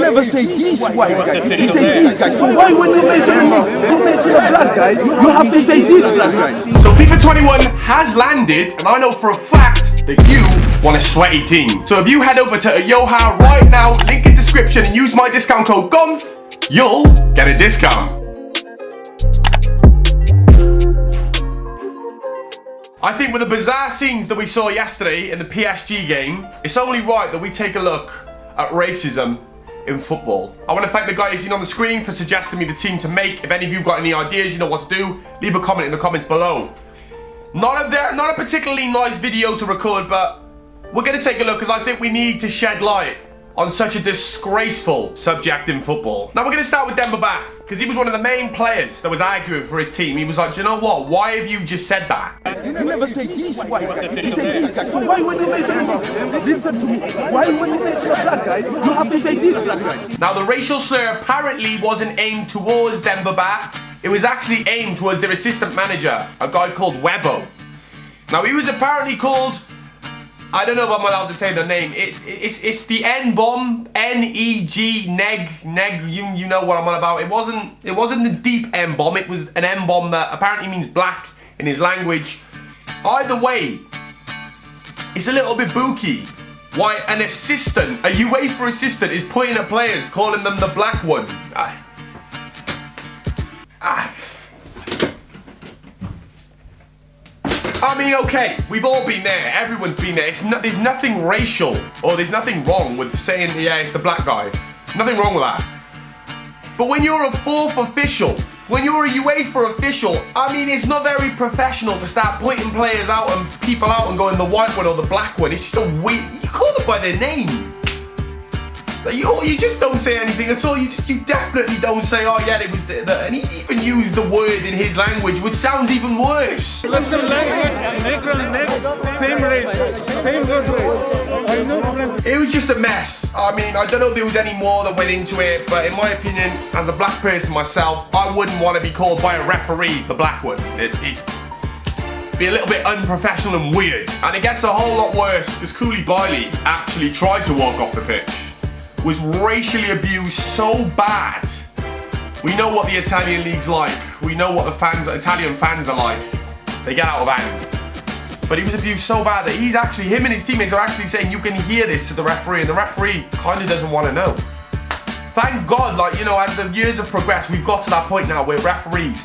never say this white guy. You say this guy. So why when you mention me, you mention a black guy, you have to say this black guy. So FIFA 21 has landed, and I know for a fact that you want a sweaty team. So if you head over to Yoha right now, link in description, and use my discount code Gonth, you'll get a discount. I think with the bizarre scenes that we saw yesterday in the PSG game, it's only right that we take a look at racism in football. I want to thank the guy you've seen on the screen for suggesting me the team to make. If any of you got any ideas, you know what to do, leave a comment in the comments below. Not a particularly nice video to record, but we're going to take a look because I think we need to shed light on such a disgraceful subject in football. Now we're going to start with Demba Ba, because he was one of the main players that was arguing for his team. He was like, do you know what? Why have you just said that? You never say this white guy. You say this guy. So why when you mention me, listen to me. Why when you mention a black guy, you have to say this black guy? Now the racial slur apparently wasn't aimed towards Demba Ba. It was actually aimed towards their assistant manager, a guy called Webo. Now he was apparently called, I don't know if I'm allowed to say the name. It's the N-bomb, N-E-G, neg, you know what I'm on about. It wasn't the deep N-bomb, it was an N-bomb that apparently means black in his language. Either way, it's a little bit booky. Why an assistant, a UEFA assistant, is pointing at players, calling them the black one. I mean, okay, we've all been there, everyone's been there. There's nothing racial, or there's nothing wrong with saying, yeah, it's the black guy. Nothing wrong with that. But when you're a fourth official, when you're a UEFA official, I mean, it's not very professional to start pointing players out and people out and going the white one or the black one. It's just a weird, you call them by their name. Like, you just don't say anything at all. You definitely don't say, oh yeah, it was and he even used the word in his language, which sounds even worse. It was just a mess. I mean, I don't know if there was any more that went into it, but in my opinion, as a black person myself, I wouldn't want to be called by a referee the black one. It'd be a little bit unprofessional and weird. And it gets a whole lot worse because Koulibaly actually tried to walk off the pitch. Was racially abused so bad. We know what the Italian league's like. We know what the Italian fans are like. They get out of hand. But he was abused so bad that him and his teammates are actually saying you can hear this to the referee, and the referee kind of doesn't want to know. Thank God, like, you know, as the years have progressed, we've got to that point now where referees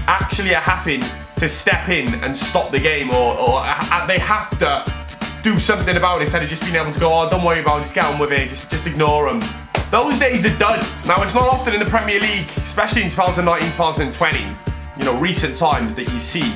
actually are having to step in and stop the game, or they have to do something about it instead of just being able to go, oh, don't worry about it, just get on with it, just ignore them. Those days are done. Now, it's not often in the Premier League, especially in 2019, 2020, you know, recent times, that you see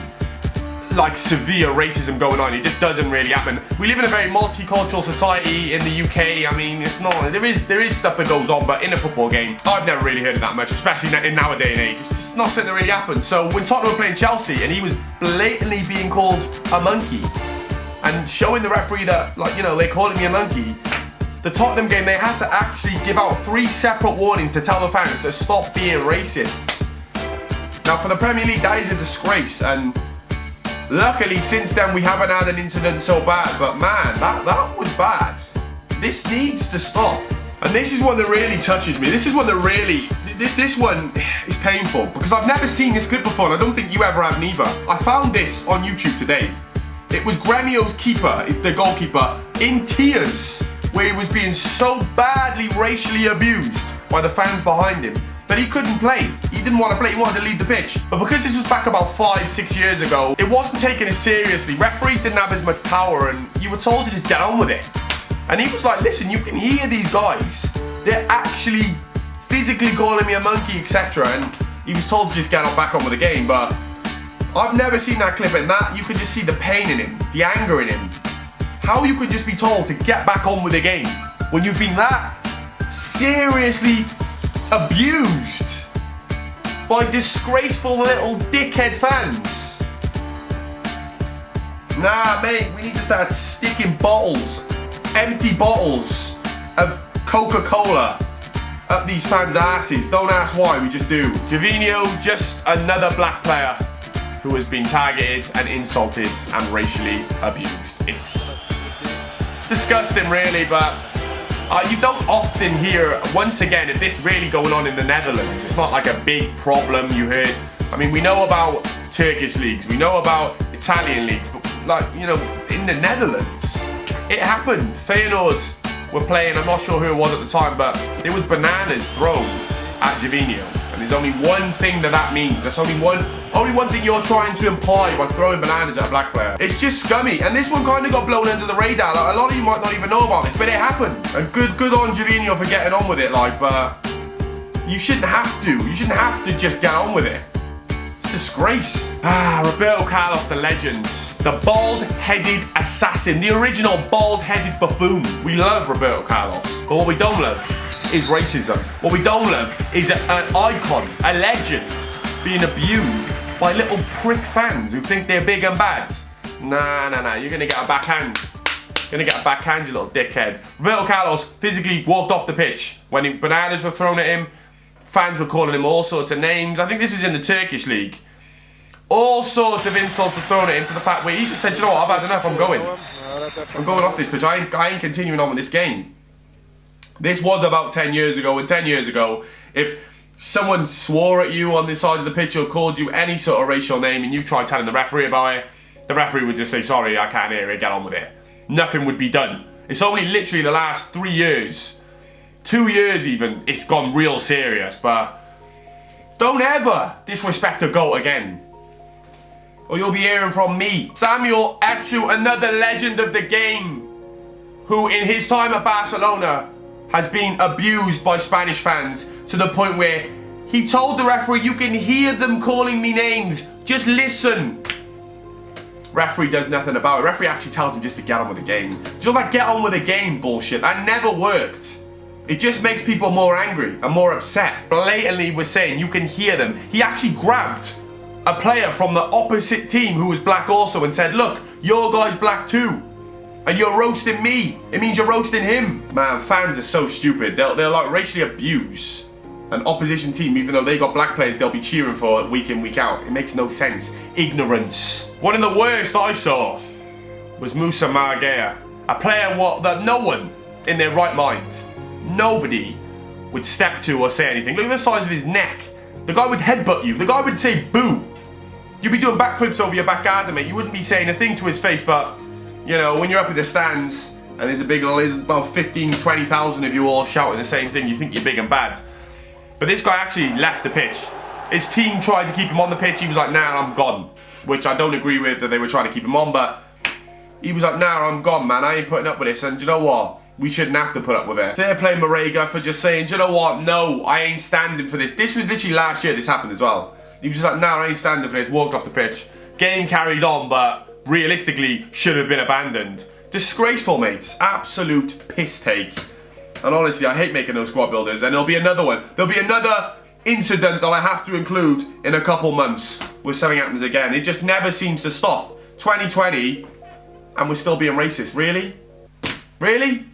like severe racism going on. It just doesn't really happen. We live in a very multicultural society in the UK. I mean, it's not, there is stuff that goes on, but in a football game, I've never really heard of that much, especially in nowadays and age. It's just not something that really happens. So when Tottenham were playing Chelsea and he was blatantly being called a monkey, and showing the referee that, like, you know, they're calling me a monkey. The Tottenham game, they had to actually give out 3 separate warnings to tell the fans to stop being racist. Now, for the Premier League, that is a disgrace, and luckily, since then, we haven't had an incident so bad, but man, that was bad. This needs to stop. And this is one that really touches me. This is one that really, this one is painful, because I've never seen this clip before, and I don't think you ever have neither. I found this on YouTube today. It was Gremio's keeper, the goalkeeper, in tears, where he was being so badly racially abused by the fans behind him that he couldn't play. He didn't want to play, he wanted to leave the pitch. But because this was back about 5-6 years ago, it wasn't taken as seriously. Referees didn't have as much power, and you were told to just get on with it. And he was like, listen, you can hear these guys. They're actually physically calling me a monkey, etc. And he was told to just get back on with the game, but I've never seen that clip, and that you could just see the pain in him, the anger in him. How you could just be told to get back on with the game when you've been that seriously abused by disgraceful little dickhead fans. Nah, mate, we need to start sticking bottles, empty bottles of Coca-Cola up these fans' asses. Don't ask why, we just do. Gervinho, just another black player who has been targeted and insulted and racially abused. It's disgusting, really, but You don't often hear, once again, if this really going on in the Netherlands. It's not like a big problem you heard. I mean, we know about Turkish leagues, we know about Italian leagues, but like, you know, in the Netherlands, it happened. Feyenoord were playing, I'm not sure who it was at the time, but it was bananas thrown at Gervinho. And there's only one thing that means. That's only one thing you're trying to imply by throwing bananas at a black player. It's just scummy. And this one kind of got blown under the radar. Like, a lot of you might not even know about this, but it happened. And good on Gervinho for getting on with it, like, but you shouldn't have to. You shouldn't have to just get on with it. It's a disgrace. Roberto Carlos, the legend. The bald-headed assassin. The original bald-headed buffoon. We love Roberto Carlos. But what we don't love is racism. What we don't love is an icon, a legend, being abused by little prick fans who think they're big and bad. Nah, you're gonna get a backhand. You're gonna get a backhand, you little dickhead. Roberto Carlos physically walked off the pitch when bananas were thrown at him. Fans were calling him all sorts of names. I think this was in the Turkish league. All sorts of insults were thrown at him to the fact where he just said, you know what, I've had enough, I'm going. I'm going off this pitch, I ain't continuing on with this game. This was about 10 years ago, and 10 years ago, if someone swore at you on this side of the pitch or called you any sort of racial name and you tried telling the referee about it, the referee would just say, sorry, I can't hear it, get on with it. Nothing would be done. It's only literally the last 3 years, 2 years even, it's gone real serious, but don't ever disrespect a GOAT again, or you'll be hearing from me. Samuel Eto'o, another legend of the game, who in his time at Barcelona has been abused by Spanish fans to the point where he told the referee, you can hear them calling me names, just listen. Referee does nothing about it. Referee actually tells him just to get on with the game. Do you know that get on with the game bullshit? That never worked. It just makes people more angry and more upset. Blatantly we're saying you can hear them. He actually grabbed a player from the opposite team who was black also and said, look, your guy's black too. And you're roasting me. It means you're roasting him. Man, fans are so stupid. They'll like racially abuse an opposition team, even though they got black players they'll be cheering for week in, week out. It makes no sense. Ignorance. One of the worst I saw was Moussa Marguerite. A player that no one in their right mind, nobody would step to or say anything. Look at the size of his neck. The guy would headbutt you. The guy would say boo. You'd be doing backflips over your back garden, mate. You wouldn't be saying a thing to his face, but you know, when you're up in the stands and there's about 15, 20,000 of you all shouting the same thing, you think you're big and bad. But this guy actually left the pitch. His team tried to keep him on the pitch. He was like, nah, I'm gone. Which I don't agree with that they were trying to keep him on, but he was like, nah, I'm gone, man. I ain't putting up with this. And do you know what? We shouldn't have to put up with it. Fair play Marega for just saying, do you know what? No, I ain't standing for this. This was literally last year this happened as well. He was just like, nah, I ain't standing for this. Walked off the pitch. Game carried on, but realistically should have been abandoned. Disgraceful, mates. Absolute piss take. And honestly, I hate making those squad builders, and there'll be another one. There'll be another incident that I have to include in a couple months where something happens again. It just never seems to stop. 2020, and we're still being racist. Really? Really?